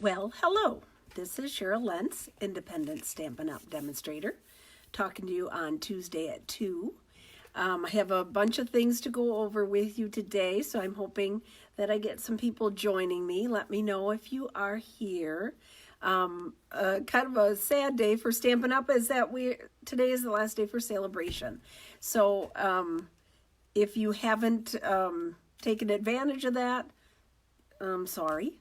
Well, hello. This is Cheryl Lentz, Independent Stampin' Up! Demonstrator, talking to you on Tuesday at 2. I have a bunch of things to go over with you today, so I'm hoping that I get some people joining me. Let me know if you are here. Kind of a sad day for Stampin' Up! Is that today is the last day for celebration. So if you haven't taken advantage of that, I'm sorry.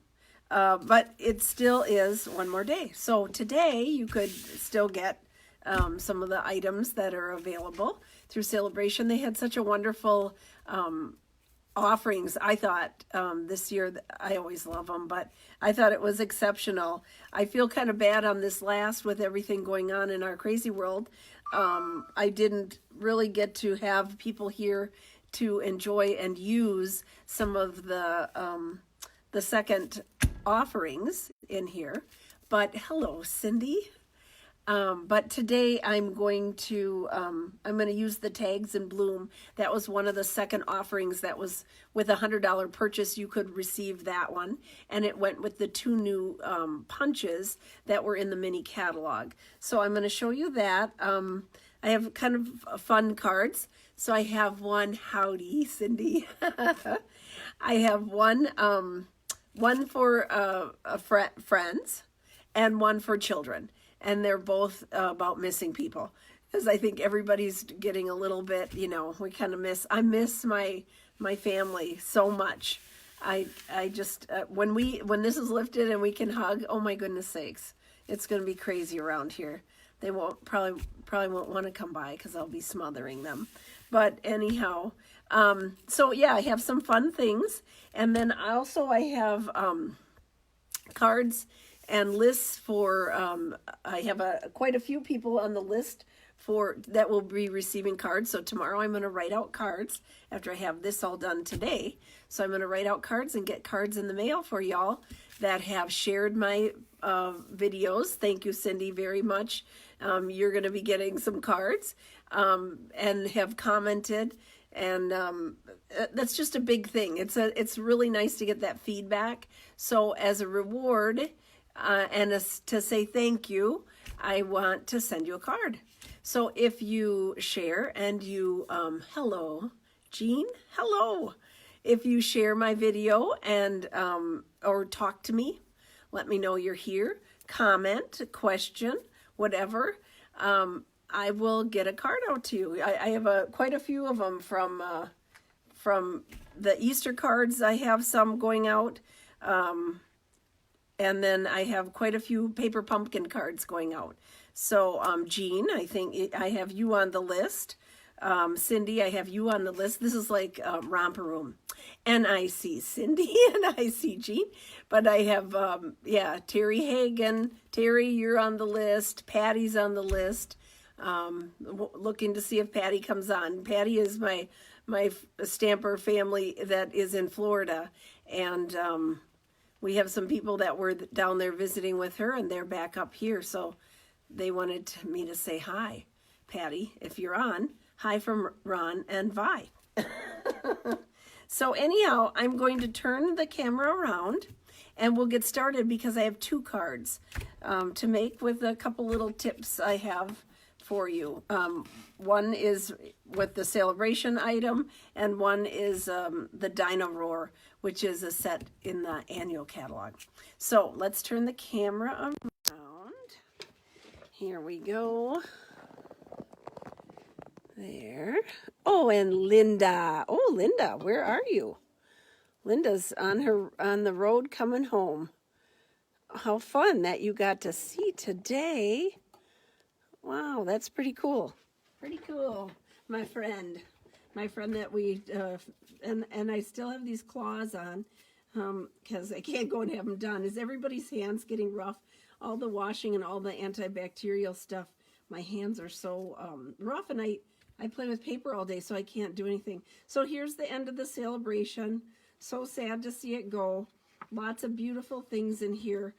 But it still is one more day. So today you could still get some of the items that are available through Celebration. They had such a wonderful offerings, I thought, this year. I always love them, but I thought it was exceptional. I feel kind of bad on this last with everything going on in our crazy world. I didn't really get to have people here to enjoy and use some of the second offerings in here. But hello, Cindy. But today I'm going to use the tags in bloom. That was one of the second offerings that was with a $100 purchase. You could receive that one, and it went with the two new punches that were in the mini catalog. So I'm going to show you that. I have kind of fun cards. So I have one, howdy, Cindy. I have one for friends and one for children. And they're both about missing people. Because I think everybody's getting a little bit, we kind of I miss my family so much. I just, when this is lifted and we can hug, oh my goodness sakes, it's going to be crazy around here. They probably won't want to come by because I'll be smothering them. But anyhow, so yeah, I have some fun things. And then also I have cards and lists for, I have quite a few people on the list that will be receiving cards. So tomorrow I'm going to write out cards after I have this all done today. So I'm going to write out cards and get cards in the mail for y'all that have shared my videos. Thank you, Cindy, very much. You're going to be getting some cards and have commented. And that's just a big thing. It's really nice to get that feedback. So as a reward, and to say thank you, I want to send you a card. So if you share and you, hello, Jean, hello. If you share my video and, or talk to me, let me know you're here, comment, question, whatever, I will get a card out to you. I have quite a few of them from the Easter cards. I have some going out. And then I have quite a few paper pumpkin cards going out. So, Jean, I think I have you on the list. Cindy, I have you on the list. This is like Romper Room. And I see Cindy and I see Jean. But I have, Terry Hagen. Terry, you're on the list. Patty's on the list. Looking to see if Patty comes on. Patty is my Stamper family that is in Florida. And we have some people that were down there visiting with her, and they're back up here, so they wanted me to say hi. Patty, if you're on, hi from Ron and Vi. So anyhow, I'm going to turn the camera around, and we'll get started because I have two cards to make with a couple little tips I have for you. One is with the celebration item, and one is the Dino Roar, which is a set in the annual catalog. So let's turn the camera around. Here we go. There. Oh, and Linda. Oh, Linda, where are you? Linda's on the road coming home. How fun that you got to see today. Wow, that's pretty cool. Pretty cool, my friend. My friend that we, and I still have these claws on because I can't go and have them done. Is everybody's hands getting rough? All the washing and all the antibacterial stuff, my hands are so rough, and I play with paper all day, so I can't do anything. So here's the end of the celebration. So sad to see it go. Lots of beautiful things in here.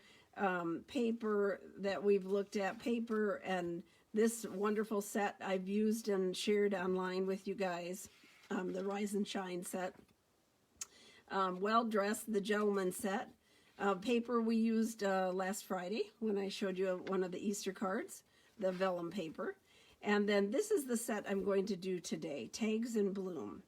Paper that we've looked at, paper, and this wonderful set I've used and shared online with you guys, the Rise and Shine set. Well Dressed, the Gentleman set. Paper we used last Friday when I showed you one of the Easter cards, the vellum paper. And then this is the set I'm going to do today, Tags in Bloom.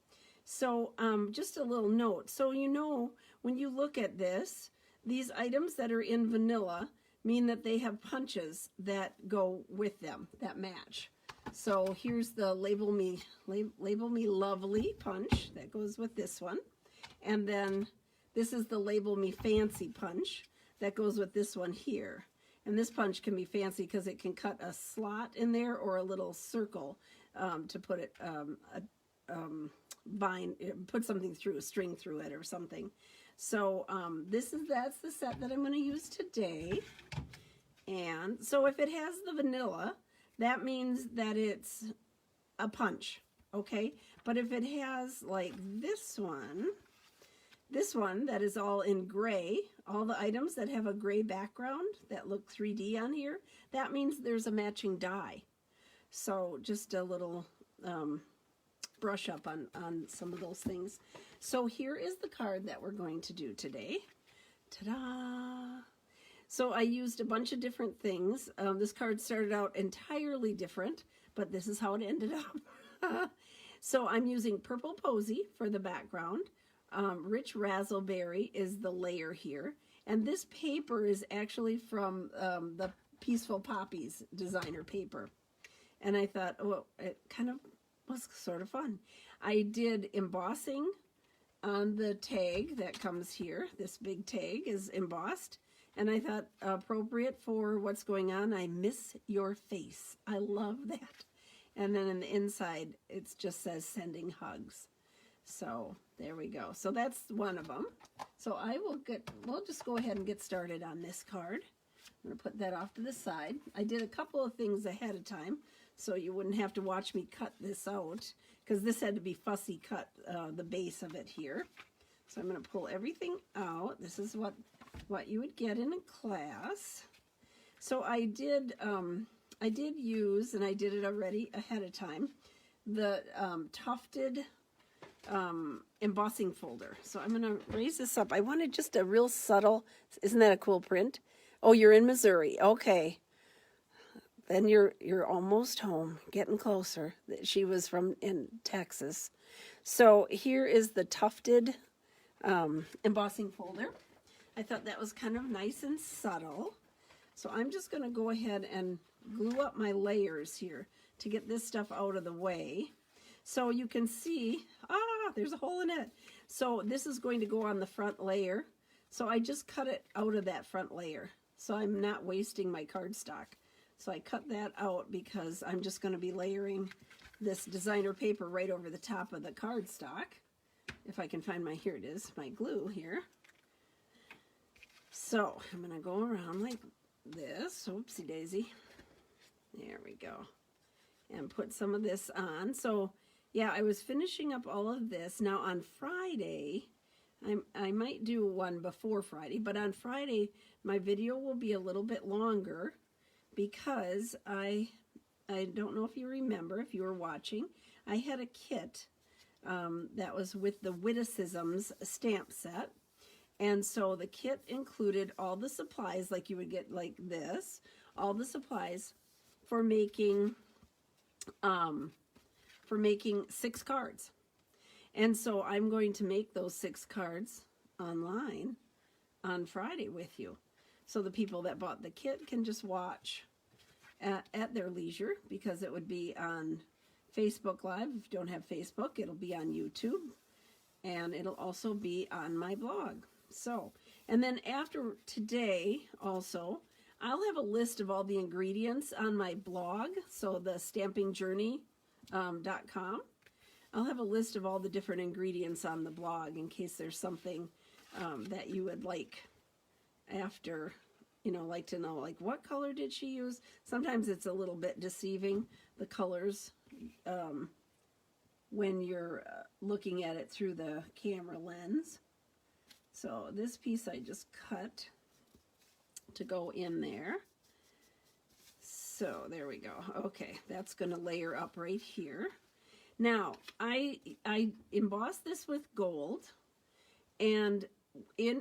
So just a little note. So you know, when you look at this, these items that are in vanilla mean that they have punches that go with them, that match. So here's the Label Me Lovely punch that goes with this one. And then this is the Label Me Fancy punch that goes with this one here. And this punch can be fancy because it can cut a slot in there or a little circle to put it, put something through, a string through it or something. So that's the set that I'm going to use today. And so if it has the vanilla, that means that it's a punch, okay? But if it has like this one that is all in gray, all the items that have a gray background that look 3D on here, that means there's a matching die. So just a little brush up on some of those things. So here is the card that we're going to do today. Ta-da! So I used a bunch of different things. This card started out entirely different, but this is how it ended up. So I'm using Purple Posy for the background. Rich Razzleberry is the layer here. And this paper is actually from the Peaceful Poppies designer paper. And I thought, well, it kind of was sort of fun. I did embossing on the tag that comes here. This big tag is embossed. And I thought, appropriate for what's going on, I miss your face. I love that. And then in the inside, it just says sending hugs. So there we go. So that's one of them. So we'll just go ahead and get started on this card. I'm going to put that off to the side. I did a couple of things ahead of time, so you wouldn't have to watch me cut this out, because this had to be fussy cut, the base of it here. So I'm going to pull everything out. This is what you would get in a class. So I did use, and I did it already ahead of time, the tufted embossing folder. So I'm going to raise this up. I wanted just a real subtle, isn't that a cool print? Oh, you're in Missouri. Okay. Then you're almost home, getting closer. She was in Texas. So here is the tufted embossing folder. I thought that was kind of nice and subtle. So I'm just going to go ahead and glue up my layers here to get this stuff out of the way. So you can see, there's a hole in it. So this is going to go on the front layer. So I just cut it out of that front layer. So I'm not wasting my cardstock. So I cut that out because I'm just going to be layering this designer paper right over the top of the cardstock. If I can find here it is, my glue here. So I'm going to go around like this. Oopsie daisy. There we go. And put some of this on. So yeah, I was finishing up all of this. Now on Friday, I might do one before Friday, but on Friday my video will be a little bit longer because I don't know if you remember, if you were watching, I had a kit that was with the Witticisms stamp set. And so the kit included all the supplies, like you would get like this, all the supplies for making 6 cards. And so I'm going to make those 6 cards online on Friday with you. So the people that bought the kit can just watch at their leisure, because it would be on Facebook Live. If you don't have Facebook, it'll be on YouTube. And it'll also be on my blog. So, and then after today also, I'll have a list of all the ingredients on my blog. So the stampingjourney.com. I'll have a list of all the different ingredients on the blog in case there's something that you would like after, like to know, like what color did she use? Sometimes it's a little bit deceiving, the colors, when you're looking at it through the camera lens. So this piece I just cut to go in there. So there we go. Okay, that's going to layer up right here. Now, I embossed this with gold, and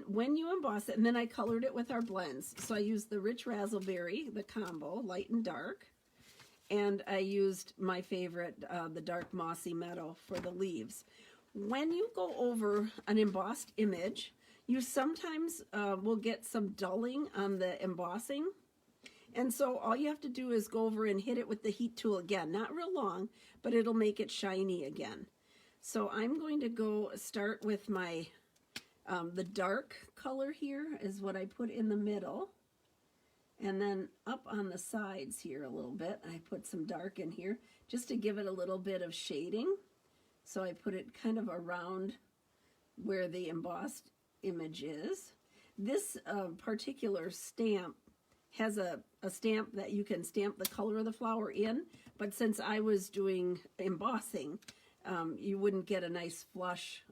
when you emboss it, and then I colored it with our blends. So I used the Rich Razzleberry, the combo, light and dark, and I used my favorite, the Dark Mossy Meadow for the leaves. When you go over an embossed image, you sometimes will get some dulling on the embossing. And so all you have to do is go over and hit it with the heat tool again. Not real long, but it'll make it shiny again. So I'm going to go start with my, the dark color here is what I put in the middle. And then up on the sides here a little bit, I put some dark in here just to give it a little bit of shading. So I put it kind of around where the embossed image is. This particular stamp has a stamp that you can stamp the color of the flower in, but since I was doing embossing, you wouldn't get a nice flush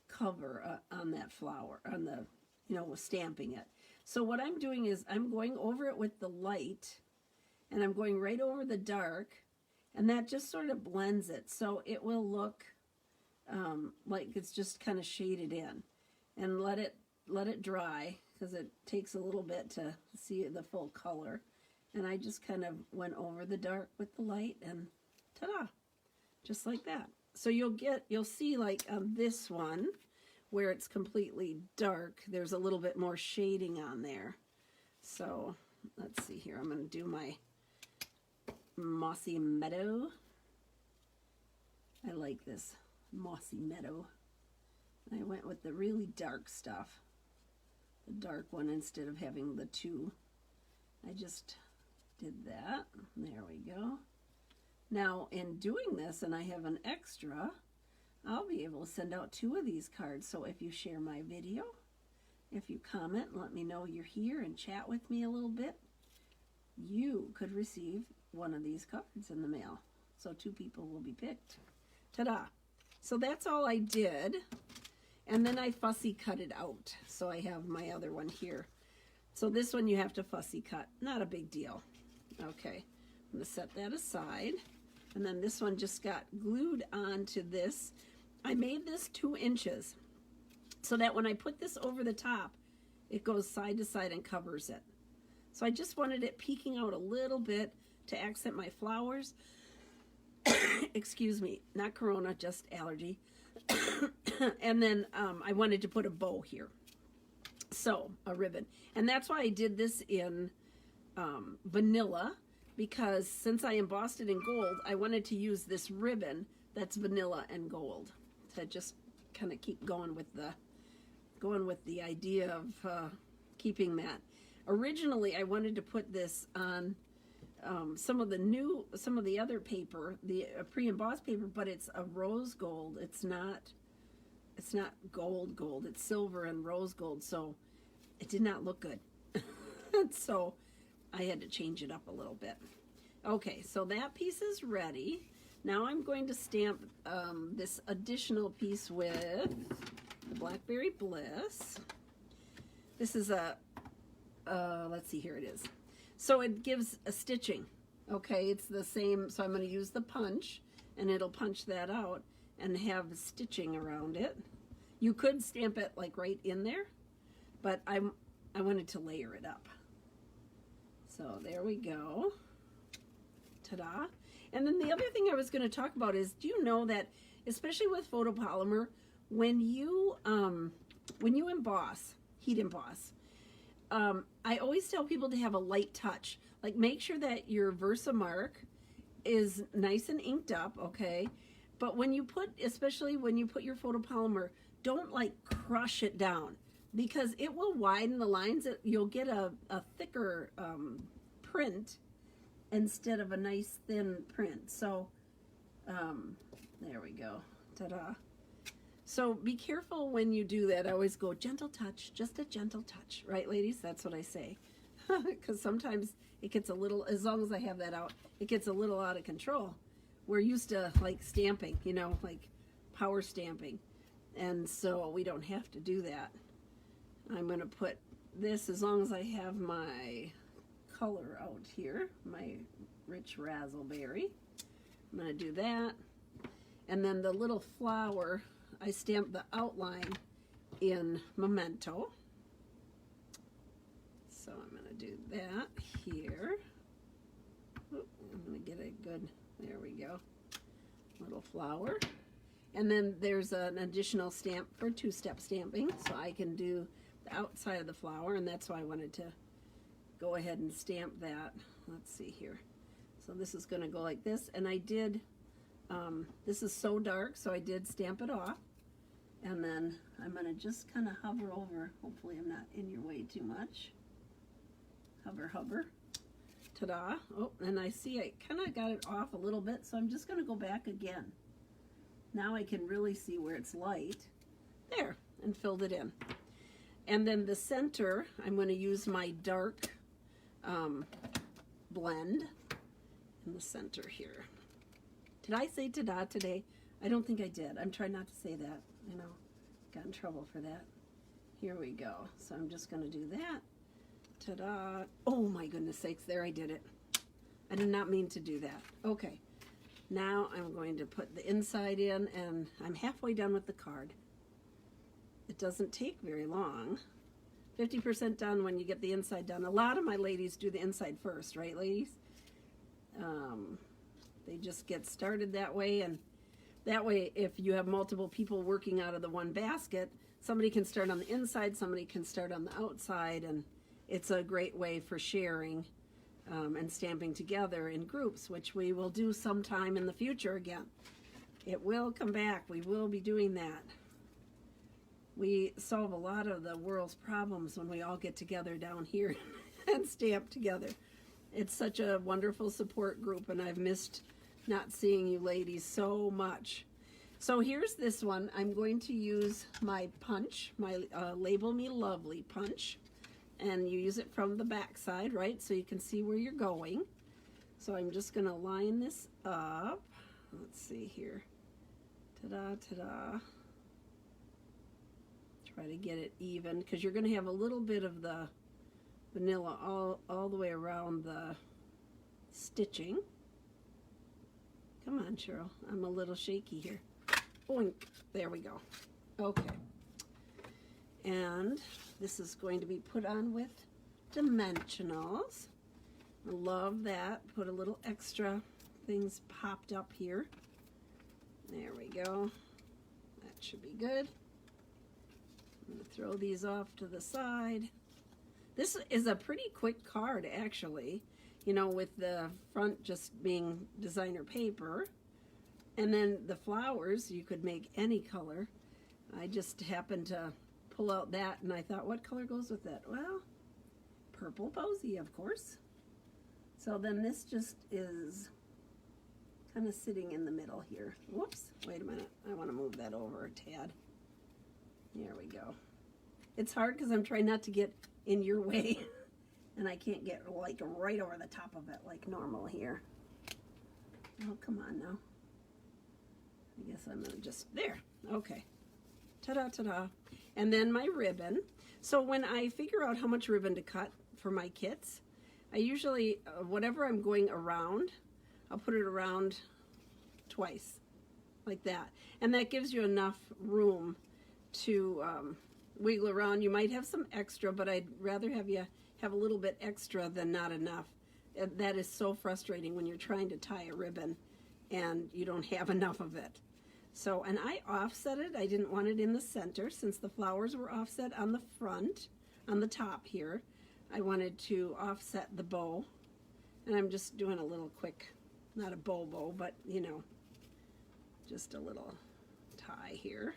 cover on that flower, on the, with stamping it. So what I'm doing is I'm going over it with the light, and I'm going right over the dark, and that just sort of blends it, so it will look like it's just kind of shaded in. And let it dry, because it takes a little bit to see the full color. And I just kind of went over the dark with the light, and ta-da, just like that. So you'll see like on this one, where it's completely dark, there's a little bit more shading on there. So let's see here, I'm going to do my Mossy Meadow. I like this Mossy Meadow. I went with the really dark stuff, the dark one, instead of having the two. I just did that. There we go. Now in doing this, and I have an extra, I'll be able to send out 2 of these cards. So if you share my video, if you comment and let me know you're here and chat with me a little bit, you could receive one of these cards in the mail. So 2 people will be picked. Ta-da! So that's all I did. And then I fussy cut it out. So I have my other one here. So this one you have to fussy cut. Not a big deal. Okay, I'm going to set that aside. And then this one just got glued onto this. I made this 2 inches so that when I put this over the top, it goes side to side and covers it. So I just wanted it peeking out a little bit to accent my flowers. Excuse me, not corona, just allergy. And then I wanted to put a bow here, so a ribbon, and that's why I did this in vanilla, because since I embossed it in gold, I wanted to use this ribbon that's vanilla and gold to just kind of keep going with the idea of keeping that. Originally, I wanted to put this on some of the other paper, the pre-embossed paper, but it's a rose gold. It's not gold. It's silver and rose gold, so it did not look good. So I had to change it up a little bit. Okay, so that piece is ready. Now I'm going to stamp this additional piece with the Blackberry Bliss. This is a, let's see, here it is. So it gives a stitching. Okay, it's the same, so I'm going to use the punch, and it'll punch that out and have stitching around it. You could stamp it like right in there, but I wanted to layer it up. So there we go. Ta-da. And then the other thing I was going to talk about is, do you know that, especially with photopolymer, when you emboss, heat emboss, I always tell people to have a light touch. Like, make sure that your Versamark is nice and inked up, okay? But when you put, especially when you put your photopolymer, don't like crush it down, because it will widen the lines. You'll get a thicker print instead of a nice thin print. So there we go. Ta-da. So be careful when you do that. I always go gentle touch, just a gentle touch, right, ladies? That's what I say. Because sometimes it gets a little, as long as I have that out, it gets a little out of control. We're used to like stamping, you know, like power stamping. And so we don't have to do that. I'm going to put this, as long as I have my color out here, my Rich Razzleberry. I'm going to do that. And then the little flower, I stamped the outline in Memento. So I'm going to do that here. Oop, I'm going to get a good, there we go, little flower. And then there's an additional stamp for two-step stamping, so I can do the outside of the flower, and that's why I wanted to go ahead and stamp that. Let's see here. So this is going to go like this, and I did, this is so dark, so I did stamp it off. And then I'm going to just kind of hover over. Hopefully I'm not in your way too much. Hover, hover. Ta-da. Oh, and I see I kind of got it off a little bit, so I'm just going to go back again. Now I can really see where it's light. There, and filled it in. And then the center, I'm going to use my dark blend in the center here. Did I say ta-da today? I don't think I did. I'm trying not to say that. You know, got in trouble for that. Here we go. So I'm just going to do that. Ta-da. Oh my goodness sakes, there I did it. I did not mean to do that. Okay. Now I'm going to put the inside in, and I'm halfway done with the card. It doesn't take very long. 50% done when you get the inside done. A lot of my ladies do the inside first, right, ladies? They just get started that way, and that way if you have multiple people working out of the one basket, somebody can start on the inside, somebody can start on the outside, and it's a great way for sharing and stamping together in groups, which we will do sometime in the future again. It will come back. We will be doing that. We solve a lot of the world's problems when we all get together down here and stamp together. It's such a wonderful support group, and I've missed not seeing you ladies so much. So here's this one. I'm going to use my punch, my Label Me Lovely punch, and you use it from the back side, right, so you can see where you're going. So I'm just going to line this up. Let's see here. Ta-da, ta-da. Try to get it even, because you're going to have a little bit of the vanilla all the way around the stitching. Come on, Cheryl. I'm a little shaky here. Boink. There we go. Okay. And this is going to be put on with dimensionals. I love that. Put a little extra things popped up here. There we go. That should be good. I'm going to throw these off to the side. This is a pretty quick card, actually, you know, with the front just being designer paper. And then the flowers, you could make any color. I just happened to pull out that, and I thought, what color goes with that? Well, purple posy, of course. So then this just is kind of sitting in the middle here. Whoops, wait a minute. I want to move that over a tad. There we go. It's hard because I'm trying not to get in your way, and I can't get like right over the top of it like normal here. Oh, come on now. I guess I'm gonna just, there, okay. Ta-da, ta-da. And then my ribbon. So when I figure out how much ribbon to cut for my kits, I usually, whatever I'm going around, I'll put it around twice, like that. And that gives you enough room to wiggle around. You might have some extra, but I'd rather have you have a little bit extra than not enough. And that is so frustrating when you're trying to tie a ribbon and you don't have enough of it. So, and I offset it. I didn't want it in the center since the flowers were offset on the front, on the top here. I wanted to offset the bow, and I'm just doing a little quick, not a bow, but you know, just a little tie here.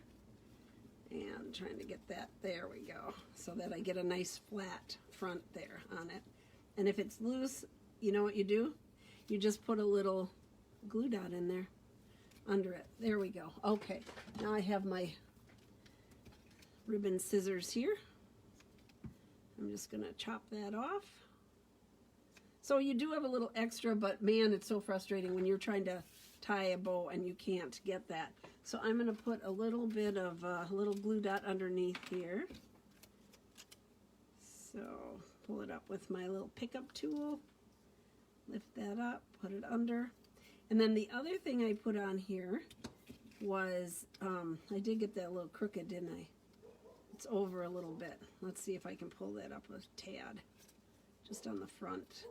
And trying to get that, there we go, so that I get a nice flat front there on it. And if it's loose, you know what you do? You just put a little glue dot in there under it. There we go. Okay, now I have my ribbon scissors here. I'm just gonna chop that off. So you do have a little extra, but man, it's so frustrating when you're trying to tie a bow and you can't get that. So I'm going to put a little bit of a little glue dot underneath here. So pull it up with my little pickup tool, lift that up, put it under. And then the other thing I put on here was, I did get that a little crooked, didn't I? It's over a little bit. Let's see if I can pull that up a tad. Just on the front,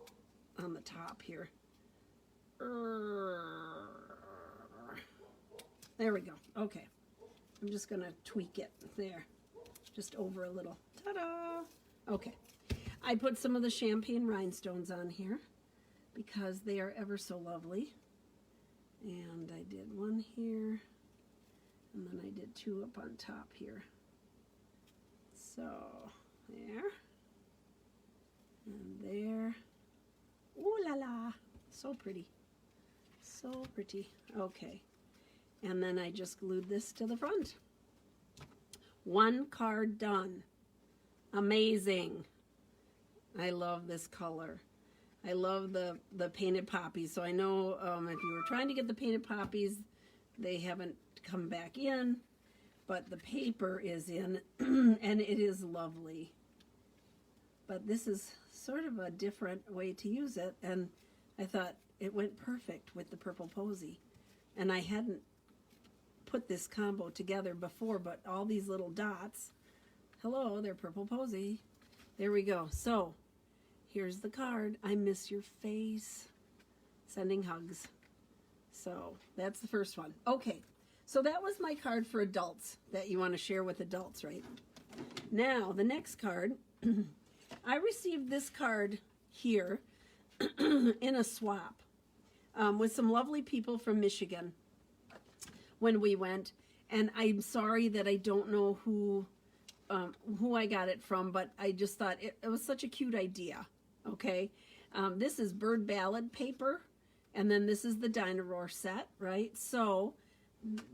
on the top here. There we go. Okay. I'm just going to tweak it there. Just over a little. Ta-da! Okay. I put some of the champagne rhinestones on here because they are ever so lovely. And I did one here. And then I did two up on top here. So, there. And there. Ooh la la. So pretty. So pretty. Okay. And then I just glued this to the front. One card done. Amazing. I love this color. I love the painted poppies. So I know if you were trying to get the painted poppies, they haven't come back in, but the paper is in, and it is lovely. But this is sort of a different way to use it, and I thought it went perfect with the purple posy. And I hadn't put this combo together before, but all these little dots, hello, they're purple posy. There we go. So here's the card. I miss your face. Sending hugs. So that's the first one. Okay, so that was my card for adults that you want to share with adults, right? Now, the next card, I received this card here in a swap with some lovely people from Michigan when we went. And I'm sorry that I don't know who I got it from, but I just thought it was such a cute idea. Okay, this is Bird Ballad paper, and then this is the Dino set, right? So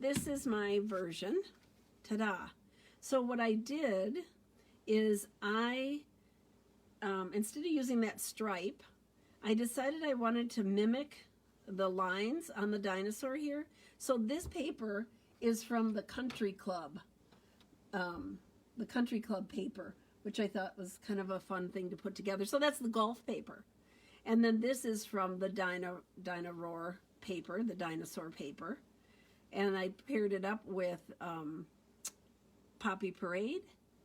this is my version. Ta-da! So what I did is I, instead of using that stripe, I decided I wanted to mimic the lines on the dinosaur here. So this paper is from the Country Club paper, which I thought was kind of a fun thing to put together. So that's the golf paper. And then this is from the Dino paper, the dinosaur paper. And I paired it up with Poppy Parade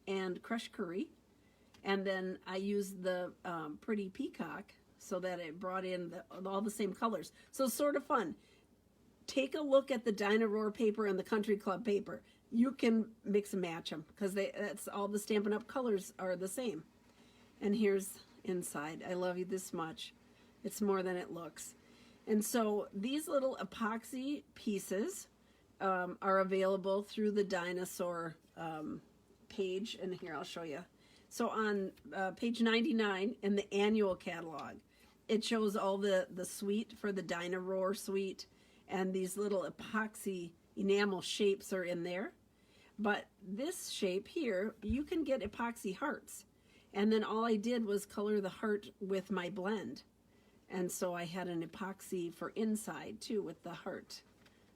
and Crush Curry. And then I used the Pretty Peacock so that it brought in all the same colors. So it's sort of fun. Take a look at the Dino paper and the Country Club paper. You can mix and match them because that's all the Stampin' Up! Colors are the same. And here's inside. I love you this much. It's more than it looks. And so these little epoxy pieces are available through the dinosaur page. And here, I'll show you. So on page 99 in the annual catalog, it shows all the suite for the Dino Roar suite. And these little epoxy enamel shapes are in there. But this shape here, you can get epoxy hearts. And then all I did was color the heart with my blend. And so I had an epoxy for inside too with the heart.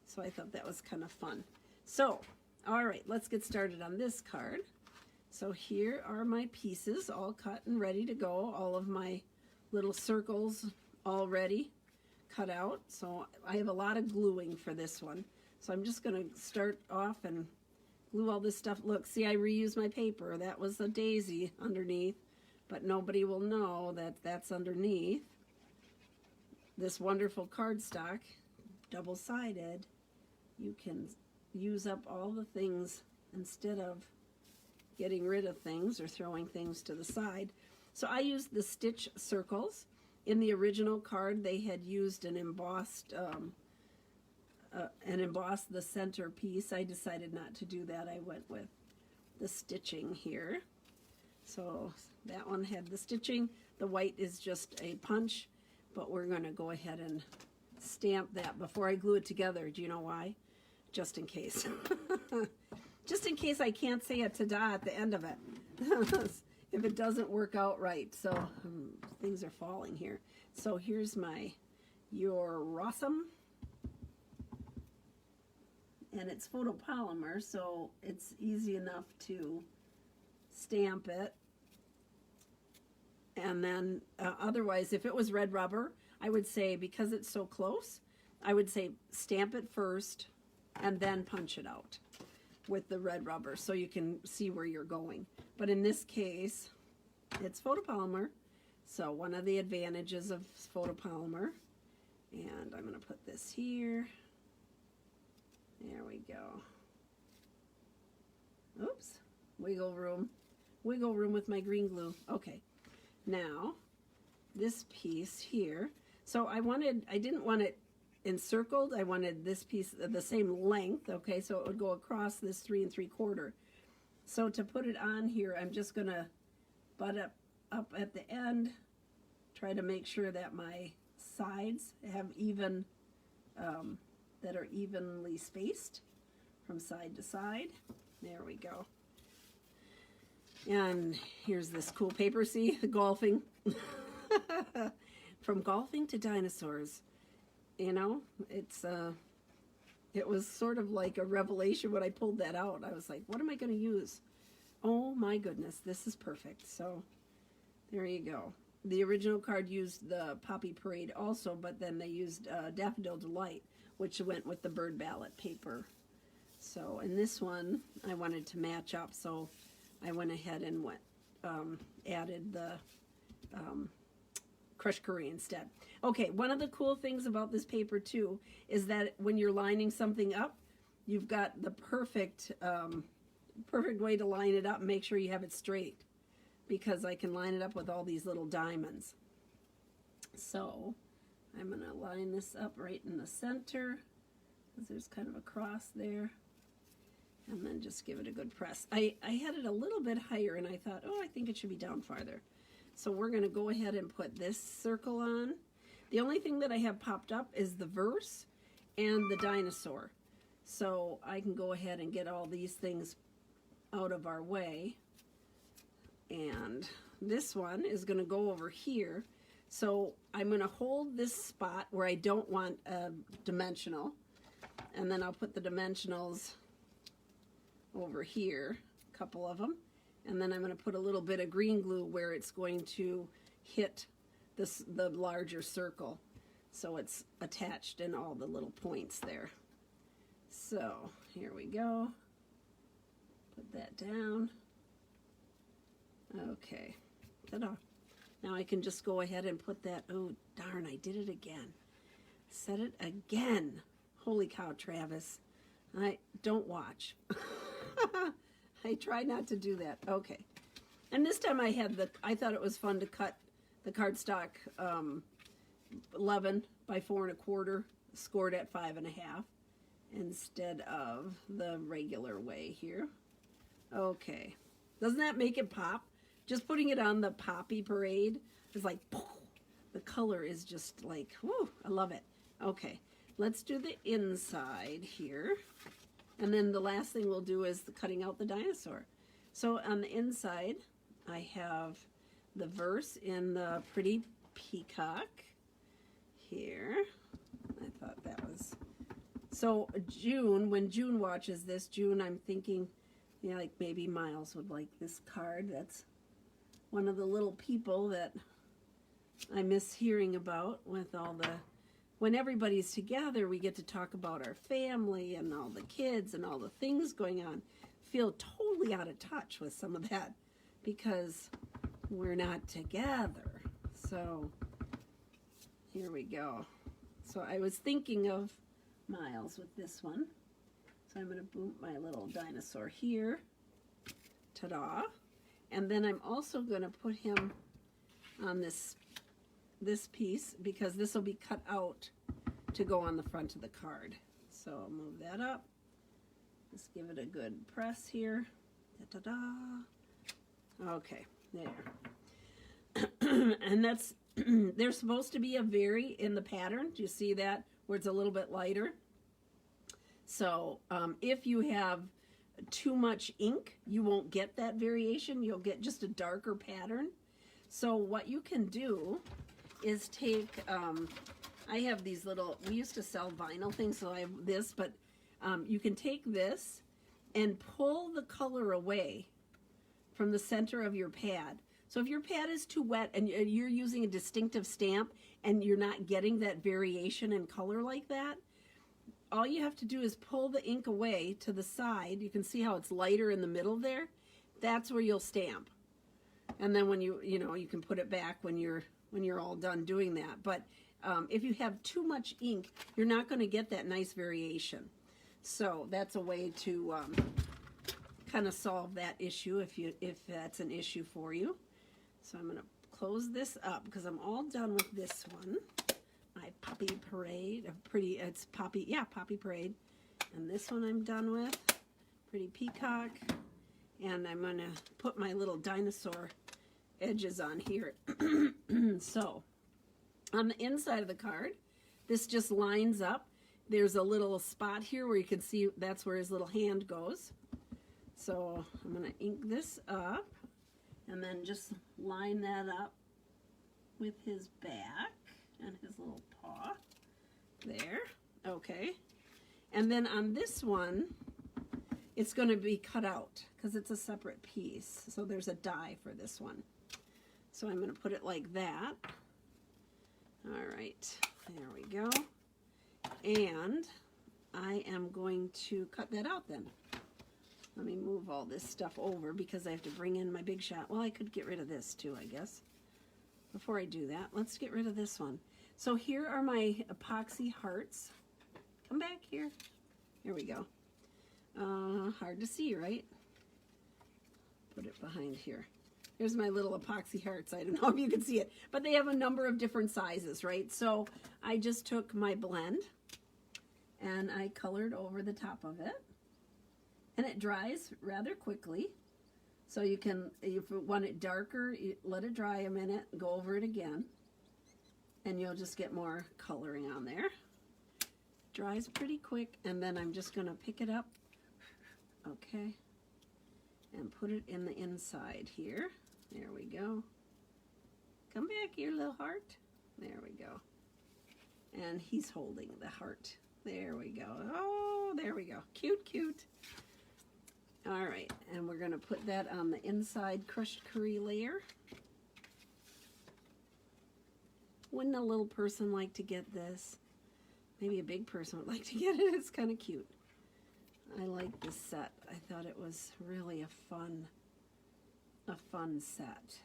So I thought that was kind of fun. So, all right, let's get started on this card. So here are my pieces all cut and ready to go. All of my little circles all ready, cut out. So I have a lot of gluing for this one. So I'm just going to start off and glue all this stuff. Look, see, I reused my paper. That was a daisy underneath, but nobody will know that that's underneath this wonderful cardstock, double-sided. You can use up all the things instead of getting rid of things or throwing things to the side. So I used the stitch circles. In the original card, they had used an embossed the center piece. I decided not to do that. I went with the stitching here. So that one had the stitching. The white is just a punch, but we're going to go ahead and stamp that before I glue it together. Do you know why? Just in case. Just in case I can't say a ta-da at the end of it. If it doesn't work out right. So things are falling here. So here's my Your Rossum. And it's photopolymer, so it's easy enough to stamp it. And then otherwise, if it was red rubber, I would say, because it's so close, I would say stamp it first and then punch it out. with the red rubber so you can see where you're going. But in this case, it's photopolymer. So one of the advantages of photopolymer, and I'm going to put this here. There we go. Oops, wiggle room with my green glue. Okay, now this piece here. So I didn't want it encircled. I wanted this piece the same length, okay, so it would go across this 3 3/4. So to put it on here, I'm just gonna butt up at the end, try to make sure that my sides have even, that are evenly spaced from side to side. There we go. And here's this cool paper, see, the golfing. From golfing to dinosaurs. You know, it was sort of like a revelation when I pulled that out. I was like, what am I going to use? Oh my goodness, this is perfect. So there you go. The original card used the Poppy Parade also, but then they used Daffodil Delight, which went with the Bird Ballot paper. So in this one, I wanted to match up, so I went ahead and added the crushed curry instead. Okay, one of the cool things about this paper too is that when you're lining something up, you've got the perfect way to line it up and make sure you have it straight, because I can line it up with all these little diamonds. So I'm going to line this up right in the center, because there's kind of a cross there, and then just give it a good press. I had it a little bit higher, and I thought, oh, I think it should be down farther. So we're going to go ahead and put this circle on. The only thing that I have popped up is the verse and the dinosaur. So I can go ahead and get all these things out of our way. And this one is going to go over here. So I'm going to hold this spot where I don't want a dimensional. And then I'll put the dimensionals over here, a couple of them. And then I'm going to put a little bit of green glue where it's going to hit the larger circle, so it's attached in all the little points there. So here we go. Put that down. Okay. Ta-da. Now I can just go ahead and put that. Oh darn, I did it again. Set it again. Holy cow, Travis. I don't watch. I try not to do that. Okay. And this time I thought it was fun to cut the cardstock 11 by 4 1/4, scored at 5 1/2, instead of the regular way here. Okay. Doesn't that make it pop? Just putting it on the Poppy Parade is like, poof, the color is just like, whoo, I love it. Okay. Let's do the inside here. And then the last thing we'll do is cutting out the dinosaur. So on the inside, I have the verse in the pretty peacock here. I thought that was... So June, when June watches this, June, I'm thinking, you know, like maybe Miles would like this card. That's one of the little people that I miss hearing about with all the... When everybody's together, we get to talk about our family and all the kids and all the things going on. Feel totally out of touch with some of that because we're not together. So here we go. So I was thinking of Miles with this one. So I'm going to boot my little dinosaur here. Ta-da. And then I'm also going to put him on this piece, because this will be cut out to go on the front of the card. So I'll move that up. Just give it a good press here. Da-da-da. Okay, there. And that's, there's supposed to be a vary in the pattern. Do you see that? Where it's a little bit lighter. So if you have too much ink, you won't get that variation. You'll get just a darker pattern. So what you can do is take, I have these little, we used to sell vinyl things, so I have this, but you can take this and pull the color away from the center of your pad. So if your pad is too wet and you're using a distinctive stamp and you're not getting that variation in color like that, all you have to do is pull the ink away to the side. You can see how it's lighter in the middle there. That's where you'll stamp. And then when you can put it back when you're all done doing that. But if you have too much ink, you're not going to get that nice variation. So that's a way to kind of solve that issue if that's an issue for you. So I'm going to close this up because I'm all done with this one. My Poppy Parade, it's Poppy, yeah, Poppy Parade. And this one I'm done with, Pretty Peacock. And I'm going to put my little dinosaur edges on here. So, on the inside of the card, this just lines up. There's a little spot here where you can see that's where his little hand goes. So, I'm going to ink this up and then just line that up with his back and his little paw. There. Okay. And then on this one, it's going to be cut out because it's a separate piece. So there's a die for this one. So I'm going to put it like that. All right, there we go. And I am going to cut that out then. Let me move all this stuff over because I have to bring in my Big Shot. Well, I could get rid of this too, I guess. Before I do that, let's get rid of this one. So here are my epoxy hearts. Come back here. Here we go. Hard to see, right? Put it behind here. Here's my little epoxy hearts. I don't know if you can see it, but they have a number of different sizes, right? So I just took my blend and I colored over the top of it, and it dries rather quickly. So you can, if you want it darker, you let it dry a minute, go over it again, and you'll just get more coloring on there. Dries pretty quick, and then I'm just going to pick it up, okay, and put it in the inside here. There we go. Come back here, little heart. There we go. And he's holding the heart. There we go. Oh, there we go. Cute, cute. All right, and we're going to put that on the inside crushed curry layer. Wouldn't a little person like to get this? Maybe a big person would like to get it. It's kind of cute. I like this set. I thought it was really a fun set.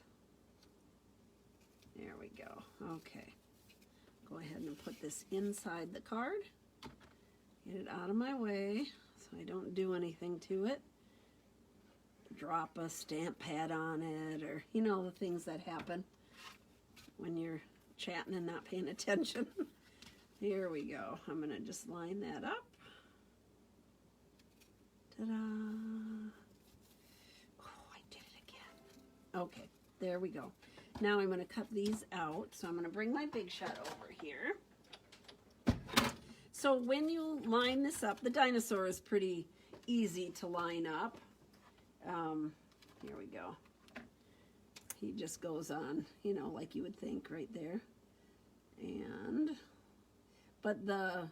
There we go. Okay. Go ahead and put this inside the card. Get it out of my way so I don't do anything to it. Drop a stamp pad on it, or you know, the things that happen when you're chatting and not paying attention. Here we go. I'm going to just line that up. Ta-da! Oh, I did it again. Okay, there we go. Now I'm going to cut these out. So I'm going to bring my Big Shot over here. So when you line this up, the dinosaur is pretty easy to line up. Here we go. He just goes on, you know, like you would think right there. But the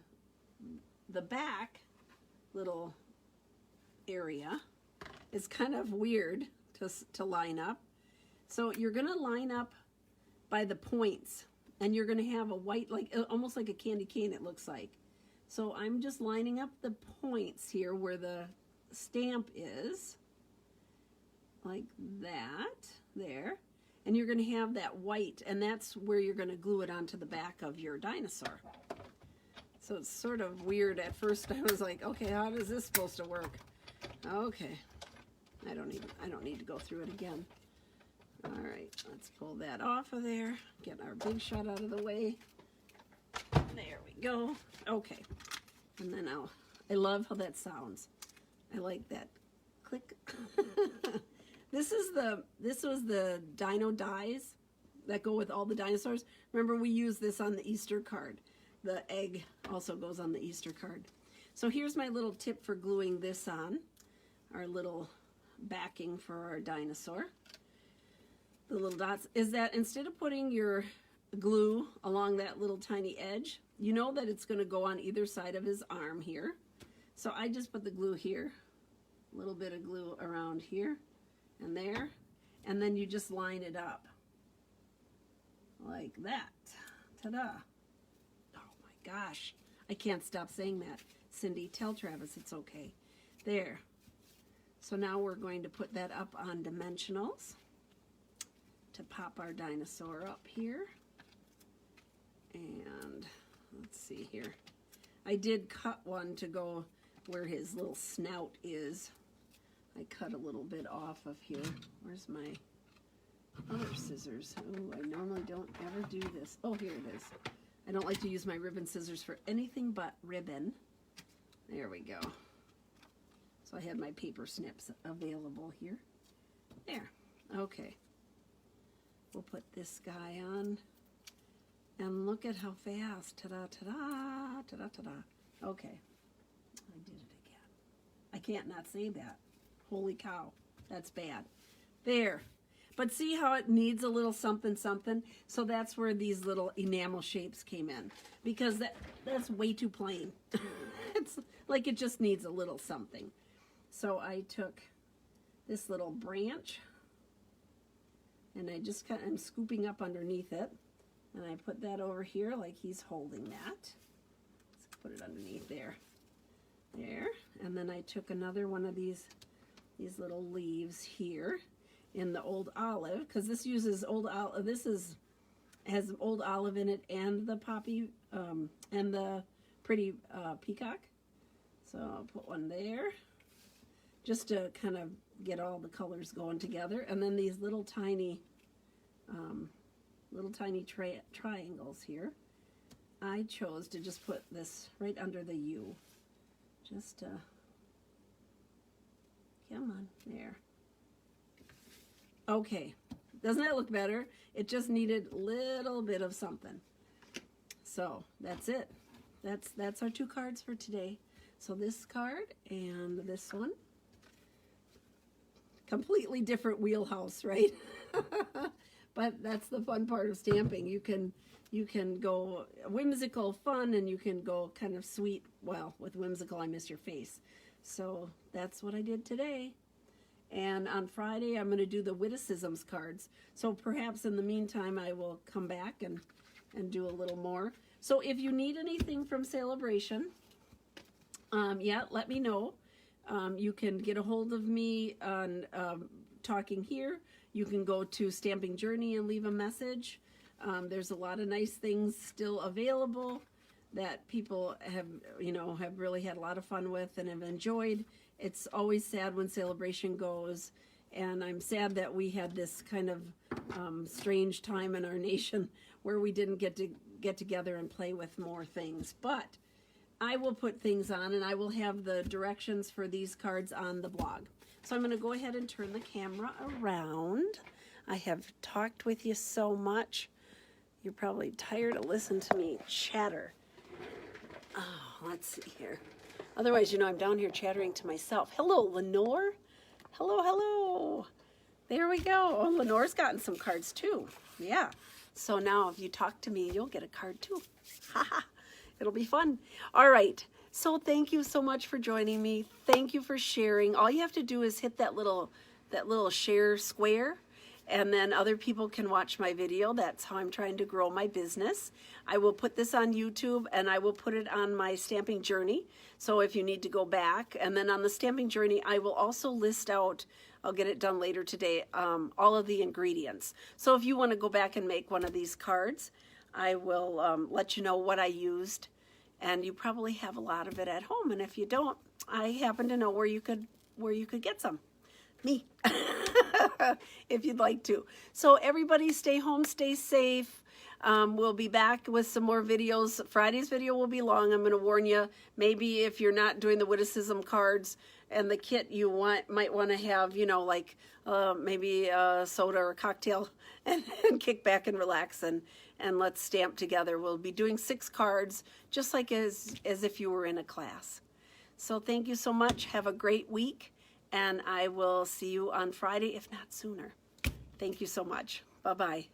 back little area is kind of weird to line up. So you're going to line up by the points, and you're going to have a white, like almost like a candy cane it looks like. So I'm just lining up the points here where the stamp is, like that, there. And you're going to have that white, and that's where you're going to glue it onto the back of your dinosaur. So it's sort of weird. At first I was like, okay, how is this supposed to work? Okay. I don't need to go through it again. All right, let's pull that off of there. Get our Big Shot out of the way. There we go. Okay. And then I love how that sounds. I like that click. This was the Dino dies that go with all the dinosaurs. Remember, we used this on the Easter card. The egg also goes on the Easter card. So here's my little tip for gluing this on, our little backing for our dinosaur. The little dots is that instead of putting your glue along that little tiny edge, you know that it's going to go on either side of his arm here. So I just put the glue here, a little bit of glue around here and there, and then you just line it up like that. Ta-da. Oh my gosh, I can't stop saying that. Cindy, tell Travis it's okay. There. So now we're going to put that up on dimensionals to pop our dinosaur up here. And let's see here. I did cut one to go where his little snout is. I cut a little bit off of here. Where's my other scissors? Oh, I normally don't ever do this. Oh, here it is. I don't like to use my ribbon scissors for anything but ribbon. There we go. So I had my paper snips available here. There. Okay. We'll put this guy on. And look at how fast. Ta-da, ta-da, ta-da, ta-da. Okay. I did it again. I can't not say that. Holy cow. That's bad. There. But see how it needs a little something something? So that's where these little enamel shapes came in. Because that's way too plain. It's like it just needs a little something. So I took this little branch and I just I'm scooping up underneath it. And I put that over here like he's holding that. Let's put it underneath there. There. And then I took another one of these little leaves here in the old olive, because this uses old olive. This has old olive in it and the poppy and the pretty peacock. So I'll put one there just to kind of get all the colors going together. And then these little tiny triangles here. I chose to just put this right under the U. Just come on, there. Okay, doesn't that look better? It just needed a little bit of something. So that's it. That's our 2 cards for today. So this card and this one. Completely different wheelhouse, right? But that's the fun part of stamping. You can go whimsical, fun, and you can go kind of sweet. Well, with whimsical, I miss your face. So that's what I did today. And on Friday, I'm going to do the witticisms cards. So perhaps in the meantime, I will come back and do a little more. So if you need anything from Celebration, yeah, let me know. You can get a hold of me on Talking here. You can go to Stamping Journey and leave a message. There's a lot of nice things still available that people have really had a lot of fun with and have enjoyed. It's always sad when Celebration goes, and I'm sad that we had this kind of strange time in our nation where we didn't get together and play with more things. But I will put things on, and I will have the directions for these cards on the blog. So I'm going to go ahead and turn the camera around. I have talked with you so much. You're probably tired of listening to me chatter. Oh, let's see here. Otherwise, I'm down here chattering to myself. Hello, Lenore. Hello, hello. There we go. Oh, Lenore's gotten some cards too. Yeah. So now if you talk to me, you'll get a card too. Haha. It'll be fun. All right. So thank you so much for joining me. Thank you for sharing. All you have to do is hit that little share square, and then other people can watch my video. That's how I'm trying to grow my business. I will put this on YouTube, and I will put it on my Stamping Journey. So if you need to go back, and then on the Stamping Journey, I will also list out, I'll get it done later today, all of the ingredients. So if you want to go back and make one of these cards, I will let you know what I used, and you probably have a lot of it at home. And if you don't, I happen to know where you could get some. Me, if you'd like to. So everybody stay home, stay safe. We'll be back with some more videos. Friday's video will be long. I'm going to warn you. Maybe if you're not doing the witticism cards and the kit, you might want to have, maybe a soda or a cocktail and kick back and relax and let's stamp together. We'll be doing 6 cards, just like as if you were in a class. So thank you so much. Have a great week. And I will see you on Friday, if not sooner. Thank you so much. Bye-bye.